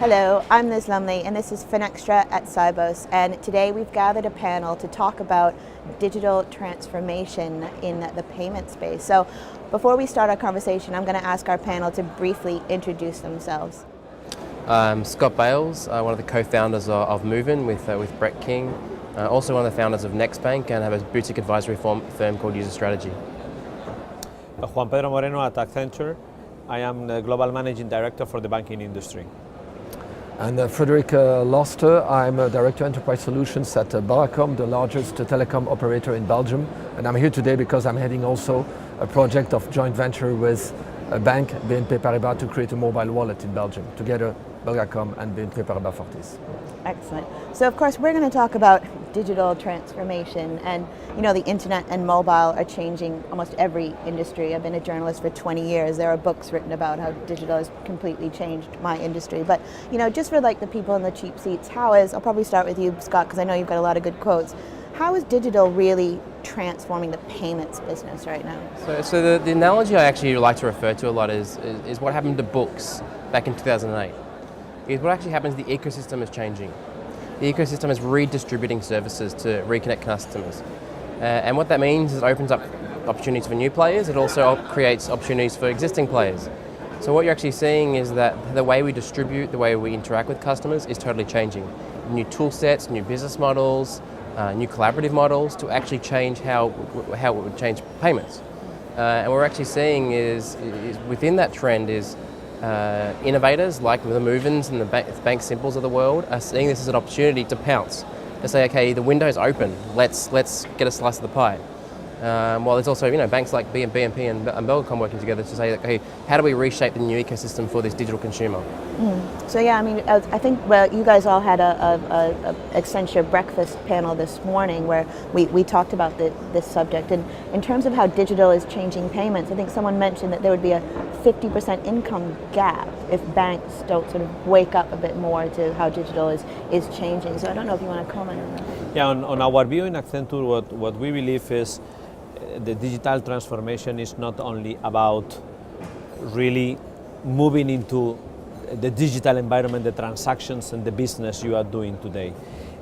Hello, I'm Liz Lumley and this is Finextra at Cybos, and today we've gathered a panel to talk about digital transformation in the payment space. So before we start our conversation, I'm going to ask our panel to briefly introduce themselves. I'm Scott Bales, one of the co-founders of Moven with Brett King, also one of the founders of Nextbank, and have a boutique advisory firm called User Strategy. Juan Pedro Moreno at Accenture. I am the Global Managing Director for the banking industry. And Frédéric Lhostte, I'm a Director Enterprise Solutions at Belgacom, the largest telecom operator in Belgium. And I'm here today because I'm heading also a project of joint venture with a bank, BNP Paribas, to create a mobile wallet in Belgium, together Belgacom and BNP Paribas Fortis. Excellent. So of course we're going to talk about digital transformation, and you know, the internet and mobile are changing almost every industry. I've been a journalist for 20 years. There are books written about how digital has completely changed my industry. But you know, just for like the people in the cheap seats, I'll probably start with you, Scott, because I know you've got a lot of good quotes. How is digital really transforming the payments business right now? So the analogy I actually like to refer to a lot is what happened to books back in 2008. Is what actually happens, the ecosystem is changing. The ecosystem is redistributing services to reconnect customers. And what that means is it opens up opportunities for new players. It also creates opportunities for existing players. So what you're actually seeing is that the way we distribute, the way we interact with customers is totally changing. New tool sets, new business models, new collaborative models to actually change how it would change payments. And what we're actually seeing is within that trend is innovators like the Movens and the Bank Simples of the world are seeing this as an opportunity to pounce, to say, okay, the window's open, let's get a slice of the pie. While there's also banks like BNP and Belgacom working together to say, okay, how do we reshape the new ecosystem for this digital consumer? So yeah, I mean, I think you guys all had a Accenture breakfast panel this morning where we talked about this subject. And in terms of how digital is changing payments, I think someone mentioned that there would be a 50% income gap if banks don't sort of wake up a bit more to how digital is changing. So I don't know if you want to comment on that. Yeah, on our view in Accenture, what we believe is the digital transformation is not only about really moving into the digital environment, the transactions and the business you are doing today,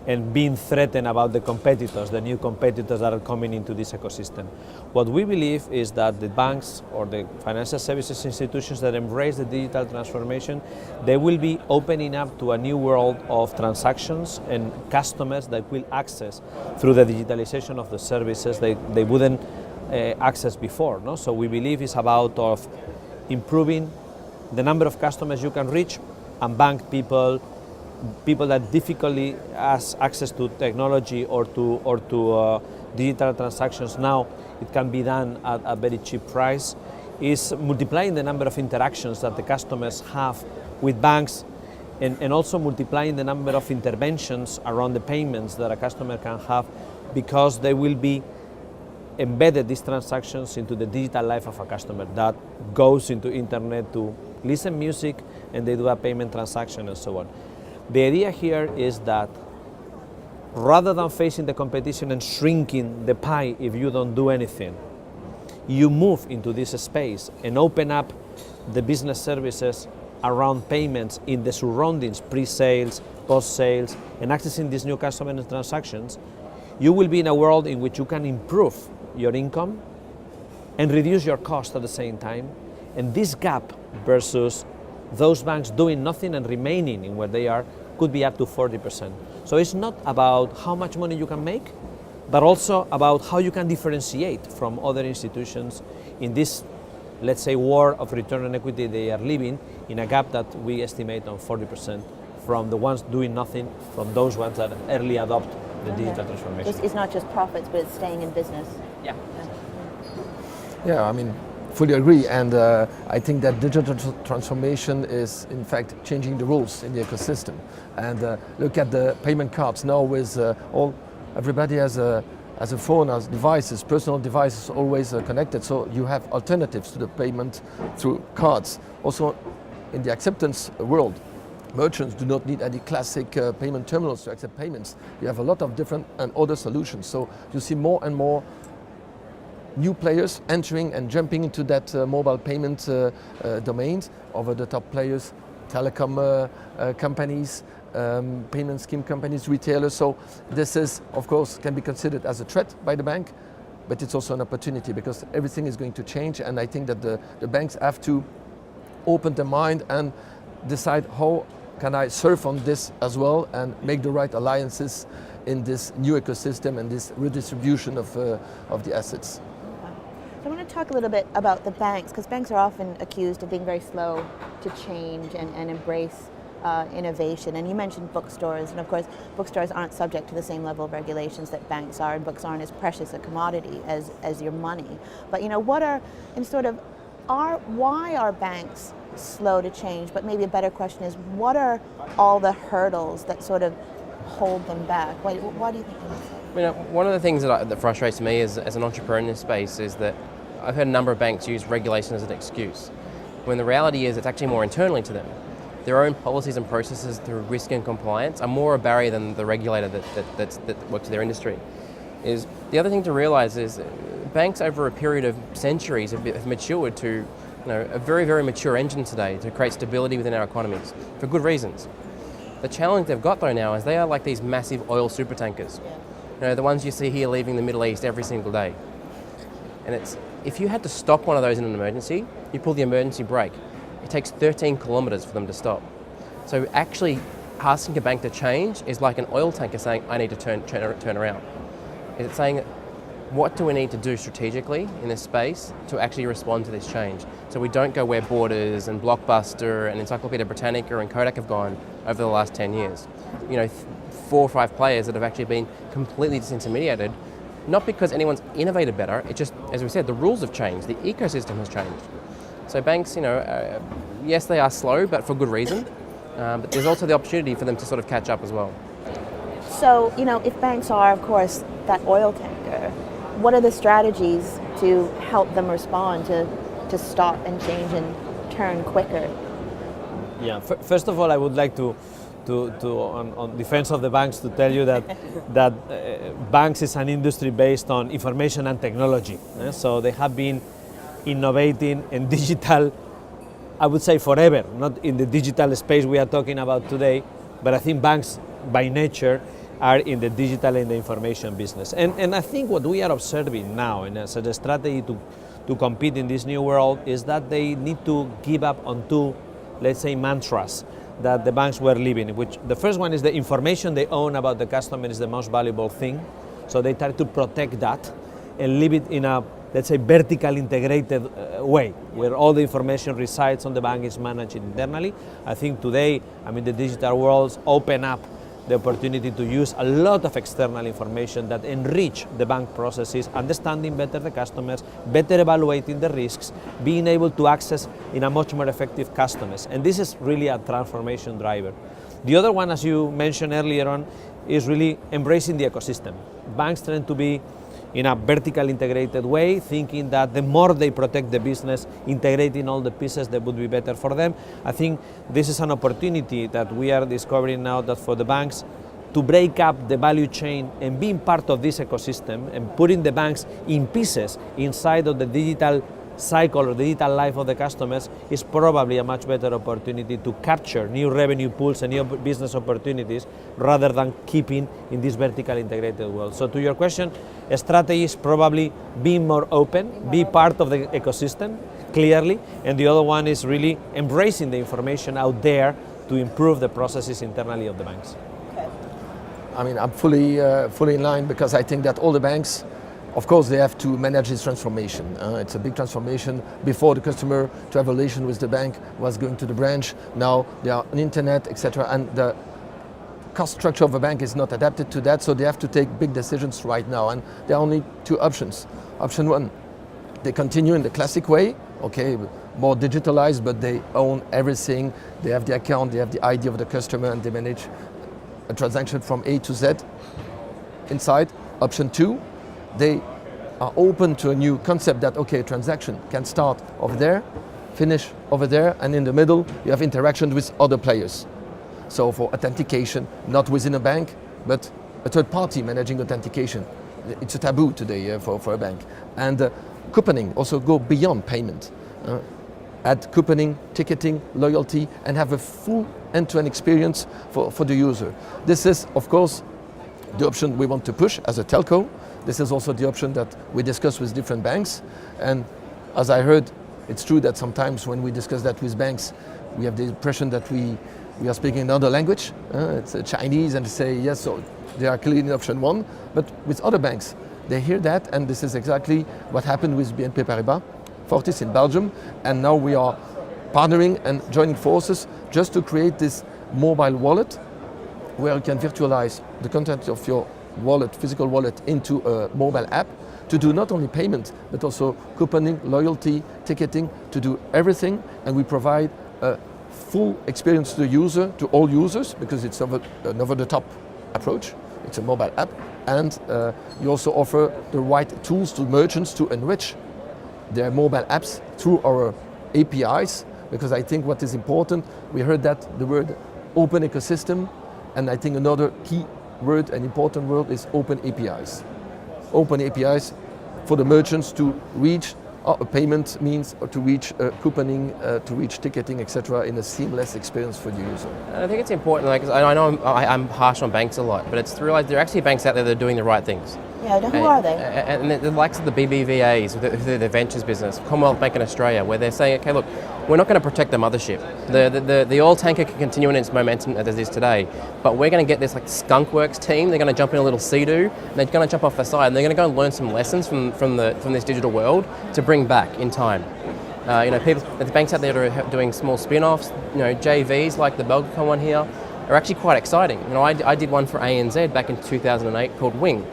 and being threatened about the competitors, the new competitors that are coming into this ecosystem. What we believe is that the banks or the financial services institutions that embrace the digital transformation, they will be opening up to a new world of transactions and customers that will access through the digitalization of the services they wouldn't access before. No? So we believe it's about improving the number of customers you can reach, and bank people that difficultly has access to technology or to digital transactions. Now it can be done at a very cheap price. Is multiplying the number of interactions that the customers have with banks, and also multiplying the number of interventions around the payments that a customer can have, because they will be embedded these transactions into the digital life of a customer that goes into internet to listen music and they do a payment transaction and so on. The idea here is that rather than facing the competition and shrinking the pie if you don't do anything, you move into this space and open up the business services around payments in the surroundings, pre-sales, post-sales, and accessing these new customer transactions. You will be in a world in which you can improve your income and reduce your cost at the same time. And this gap versus those banks doing nothing and remaining in where they are could be up to 40%. So it's not about how much money you can make, but also about how you can differentiate from other institutions in this, let's say, war of return on equity they are living in, a gap that we estimate on 40% from the ones doing nothing, from those ones that early adopt the digital transformation. It's not just profits, but it's staying in business. Yeah, I mean, fully agree, and I think that digital transformation is in fact changing the rules in the ecosystem. And look at the payment cards now with everybody has a phone, has devices, personal devices always connected, so you have alternatives to the payment through cards. Also in the acceptance world, merchants do not need any classic payment terminals to accept payments. You have a lot of different and other solutions, so you see more and more new players entering and jumping into that mobile payment domain. Over-the-top players telecom companies, payment scheme companies, retailers. So this is, of course, can be considered as a threat by the bank, but it's also an opportunity because everything is going to change, and I think that the banks have to open their mind and decide how can I surf on this as well and make the right alliances in this new ecosystem and this redistribution of the assets. So I want to talk a little bit about the banks, because banks are often accused of being very slow to change and embrace innovation. And you mentioned bookstores, and of course bookstores aren't subject to the same level of regulations that banks are, and books aren't as precious a commodity as your money. But why are banks slow to change? But maybe a better question is, what are all the hurdles that sort of hold them back? Why do you think they're slow? One of the things that frustrates me as an entrepreneur in this space is that I've heard a number of banks use regulation as an excuse, when the reality is it's actually more internally to them. Their own policies and processes through risk and compliance are more a barrier than the regulator that works their industry. Is the other thing to realize is banks over a period of centuries have matured to a very, very mature engine today to create stability within our economies for good reasons. The challenge they've got though now is they are like these massive oil supertankers. The ones you see here leaving the Middle East every single day. And if you had to stop one of those in an emergency, you pull the emergency brake. It takes 13 kilometers for them to stop. So actually asking a bank to change is like an oil tanker saying, I need to turn around. It's saying, what do we need to do strategically in this space to actually respond to this change? So we don't go where Borders and Blockbuster and Encyclopedia Britannica and Kodak have gone over the last 10 years. 4 or 5 players that have actually been completely disintermediated, not because anyone's innovated better, it's just, as we said, the rules have changed, the ecosystem has changed. So banks, yes, they are slow, but for good reason. But there's also the opportunity for them to sort of catch up as well. So, if banks are, of course, that oil tanker, what are the strategies to help them respond, to stop and change and turn quicker? Yeah, first of all, I would like to on defense of the banks, to tell you that banks is an industry based on information and technology. So they have been innovating in digital, I would say forever, not in the digital space we are talking about today, but I think banks by nature are in the digital and the information business. And I think what we are observing now and as a strategy to compete in this new world is that they need to give up on 2, let's say, mantras that the banks were living, which the first one is the information they own about the customer is the most valuable thing. So they try to protect that and leave it in a, let's say, vertical integrated way, where all the information resides on the bank, is managed internally. I think today, the digital worlds open up the opportunity to use a lot of external information that enrich the bank processes, understanding better the customers, better evaluating the risks, being able to access in a much more effective customers. And this is really a transformation driver. The other one, as you mentioned earlier on, is really embracing the ecosystem. Banks tend to be in a vertical integrated way, thinking that the more they protect the business, integrating all the pieces, that would be better for them. I think this is an opportunity that we are discovering now, that for the banks to break up the value chain and being part of this ecosystem and putting the banks in pieces inside of the digital cycle or the digital life of the customers is probably a much better opportunity to capture new revenue pools and new business opportunities rather than keeping in this vertical integrated world. So to your question, a strategy is probably being more open, be part of the ecosystem, clearly, and the other one is really embracing the information out there to improve the processes internally of the banks. Okay. I'm fully in line, because I think that all the banks, of course, they have to manage this transformation. It's a big transformation. Before, the customer to have a relation with the bank was going to the branch. Now they are on internet, etc. And the cost structure of a bank is not adapted to that, so they have to take big decisions right now. And there are only 2 options. Option 1, they continue in the classic way, okay, more digitalized, but they own everything. They have the account, they have the ID of the customer, and they manage a transaction from A to Z inside. Option 2, they are open to a new concept that, okay, a transaction can start over there, finish over there, and in the middle you have interaction with other players. So for authentication, not within a bank, but a third party managing authentication. It's a taboo today for a bank. And couponing also go beyond payment. add couponing, ticketing, loyalty, and have a full end-to-end experience for the user. This is, of course, the option we want to push as a telco. This is also the option that we discuss with different banks. And as I heard, it's true that sometimes when we discuss that with banks, we have the impression that we are speaking another language. It's Chinese, and they say yes, so they are clearly in option one. But with other banks, they hear that, and this is exactly what happened with BNP Paribas Fortis in Belgium. And now we are partnering and joining forces just to create this mobile wallet where you can virtualize the content of your wallet, physical wallet, into a mobile app to do not only payment, but also couponing, loyalty, ticketing, to do everything. And we provide a full experience to the user, to all users, because it's an over-the-top approach. It's a mobile app. And you also offer the right tools to merchants to enrich their mobile apps through our APIs, because I think what is important, we heard that the word open ecosystem, and I think another key word, an important word, is open APIs. Open APIs for the merchants to reach a payment means, or to reach couponing, to reach ticketing, etc., in a seamless experience for the user. I think it's important, like, I know I'm harsh on banks a lot, but it's to realize there are actually banks out there that are doing the right things. Yeah, who are they? And the likes of the BBVAs, with their ventures business, Commonwealth Bank in Australia, where they're saying, okay, look, we're not going to protect the mothership. The oil tanker can continue in its momentum as it is today, but we're going to get this like skunkworks team. They're going to jump in a little Sea-Doo, and they're going to jump off the side, and they're going to go and learn some lessons from this digital world to bring back in time. The banks out there that are doing small spin-offs, JVs like the Belgacom one here, are actually quite exciting. I did one for ANZ back in 2008 called Wing.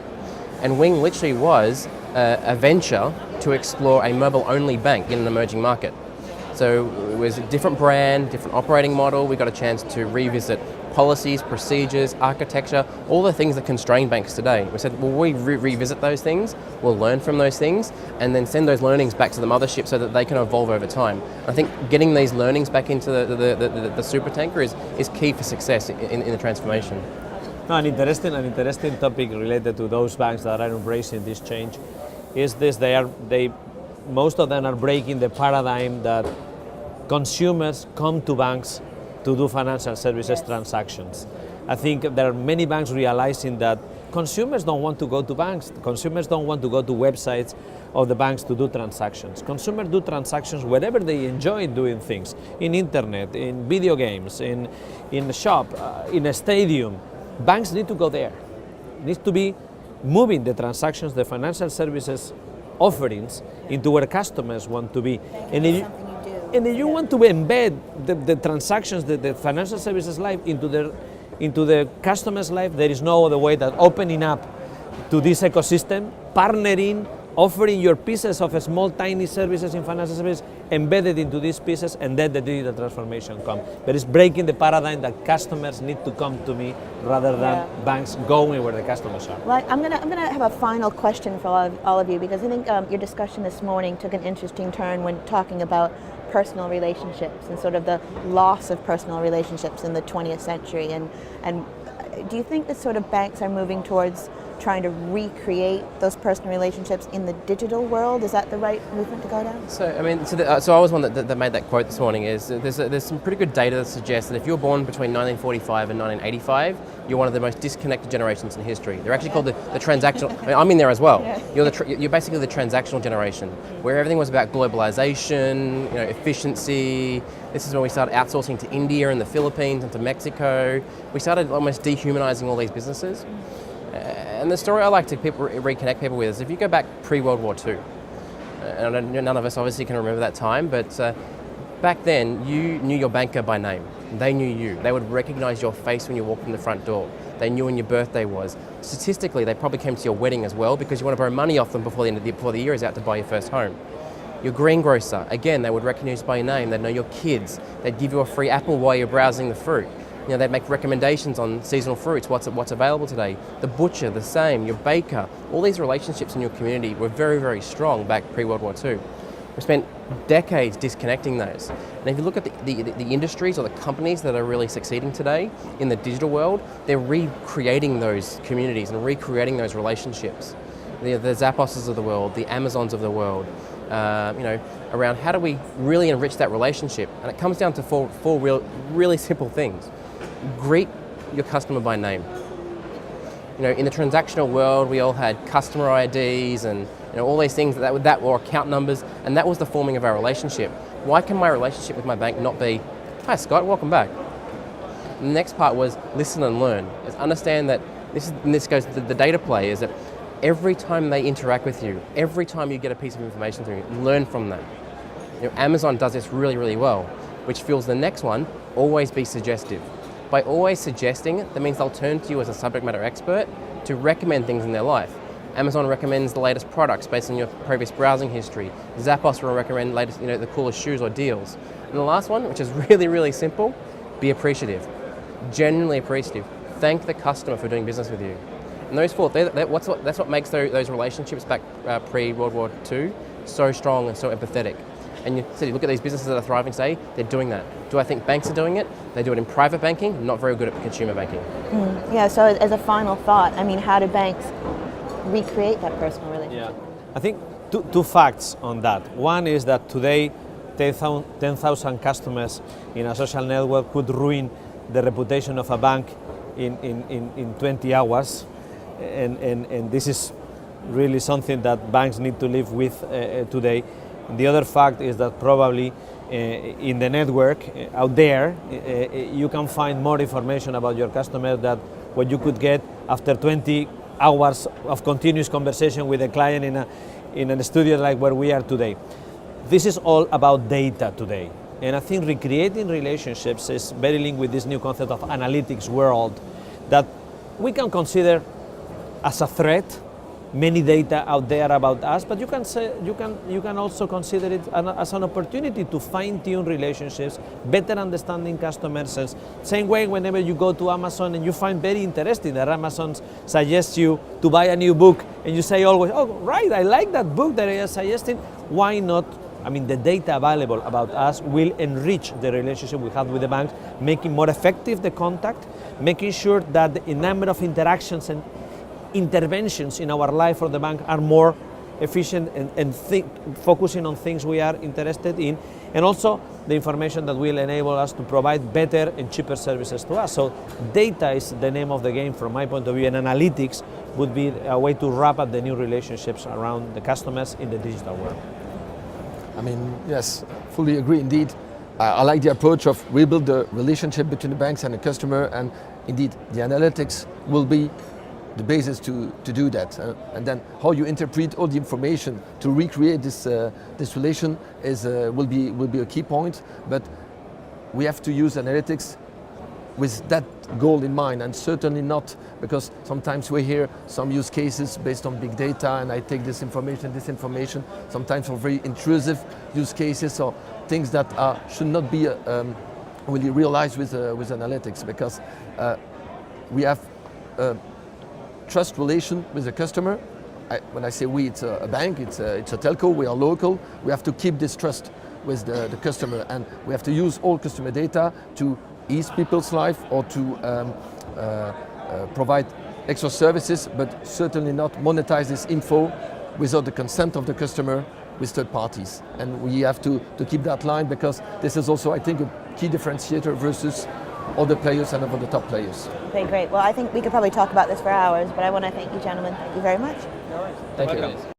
And Wing literally was a venture to explore a mobile-only bank in an emerging market. So it was a different brand, different operating model. We got a chance to revisit policies, procedures, architecture, all the things that constrain banks today. We said, well, we revisit those things, we'll learn from those things, and then send those learnings back to the mothership so that they can evolve over time. I think getting these learnings back into the super tanker is key for success in the transformation. No, an interesting topic related to those banks that are embracing this change is this: most of them are breaking the paradigm that consumers come to banks to do financial services transactions. I think there are many banks realizing that consumers don't want to go to banks. Consumers don't want to go to websites of the banks to do transactions. Consumers do transactions wherever they enjoy doing things, in internet, in video games, in a shop, in a stadium. Banks need to go there. Need to be moving the transactions, the financial services offerings into where customers want to be. And if you want to embed the transactions, the financial services life into the customer's life, there is no other way than opening up to this ecosystem, partnering, offering your pieces of a small, tiny services in financial services, embedded into these pieces, and then the digital transformation comes. But it's breaking the paradigm that customers need to come to me rather than banks going where the customers are. Well, I'm gonna have a final question for all of you, because I think your discussion this morning took an interesting turn when talking about personal relationships and sort of the loss of personal relationships in the 20th century. And do you think that sort of banks are moving towards trying to recreate those personal relationships in the digital world? Is that the right movement to go down? So I was one that made that quote this morning. Is there's some pretty good data that suggests that if you're born between 1945 and 1985, you're one of the most disconnected generations in history. They're actually called the transactional. I mean, I'm in there as well. Yeah. You're basically the transactional generation, where everything was about globalization, efficiency. This is when we started outsourcing to India and the Philippines and to Mexico. We started almost dehumanizing all these businesses. And the story I like to reconnect people with is if you go back pre-World War II, and none of us obviously can remember that time, but back then you knew your banker by name. They knew you. They would recognize your face when you walked in the front door. They knew when your birthday was. Statistically, they probably came to your wedding as well because you want to borrow money off them before the year is out to buy your first home. Your greengrocer, again, they would recognize you by your name. They'd know your kids. They'd give you a free apple while you're browsing the fruit. They'd make recommendations on seasonal fruits, what's available today. The butcher, the same, your baker. All these relationships in your community were very, very strong back pre-World War II. We spent decades disconnecting those. And if you look at the industries or the companies that are really succeeding today in the digital world, they're recreating those communities and recreating those relationships. the Zapposes of the world, the Amazons of the world, around how do we really enrich that relationship. And it comes down to four really simple things. Greet your customer by name. In the transactional world, we all had customer IDs and all these things that were account numbers, and that was the forming of our relationship. Why can my relationship with my bank not be, "Hi Scott, welcome back"? And the next part was listen and learn. Is understand that this goes to the data play, is that every time they interact with you, every time you get a piece of information through you, learn from that. Amazon does this really, really well, which fuels the next one, always be suggestive. By always suggesting, that means they'll turn to you as a subject matter expert to recommend things in their life. Amazon recommends the latest products based on your previous browsing history. Zappos will recommend the coolest shoes or deals. And the last one, which is really, really simple, be appreciative. Genuinely appreciative. Thank the customer for doing business with you. And those four, that's what makes those relationships back pre-World War II so strong and so empathetic. And you look at these businesses that are thriving today, they're doing that. Do I think banks are doing it? They do it in private banking, not very good at consumer banking. Yeah, so as a final thought, how do banks recreate that personal relationship? Yeah, I think two facts on that. One is that today 10,000 customers in a social network could ruin the reputation of a bank in 20 hours. And this is really something that banks need to live with today. The other fact is that probably in the network out there, you can find more information about your customer than what you could get after 20 hours of continuous conversation with a client in a studio like where we are today. This is all about data today. And I think recreating relationships is very linked with this new concept of analytics world that we can consider as a threat. Many data out there about us, but you can also consider it as an opportunity to fine-tune relationships, better understanding customers. Same way, whenever you go to Amazon and you find very interesting that Amazon suggests you to buy a new book, and you say always, "Oh, right, I like that book that I am suggesting." Why not? The data available about us will enrich the relationship we have with the banks, making more effective the contact, making sure that the number of interactions and interventions in our life for the bank are more efficient and focusing on things we are interested in, and also the information that will enable us to provide better and cheaper services to us. So data is the name of the game from my point of view, and analytics would be a way to wrap up the new relationships around the customers in the digital world. Yes, fully agree indeed. I like the approach of rebuild the relationship between the banks and the customer, and indeed the analytics will be the basis to do that, and then how you interpret all the information to recreate this relation will be a key point. But we have to use analytics with that goal in mind, and certainly not because sometimes we hear some use cases based on big data, and I take this information, sometimes for very intrusive use cases or things that should not be really realized with analytics, because we have trust relation with the customer. When I say we, it's a bank, it's a telco, we are local. We have to keep this trust with the customer, and we have to use all customer data to ease people's life or to provide extra services, but certainly not monetize this info without the consent of the customer with third parties. And we have to keep that line, because this is also, I think, a key differentiator versus other players and other top players. Okay, great. Well, I think we could probably talk about this for hours, but I want to thank you, gentlemen. Thank you very much. Thank you.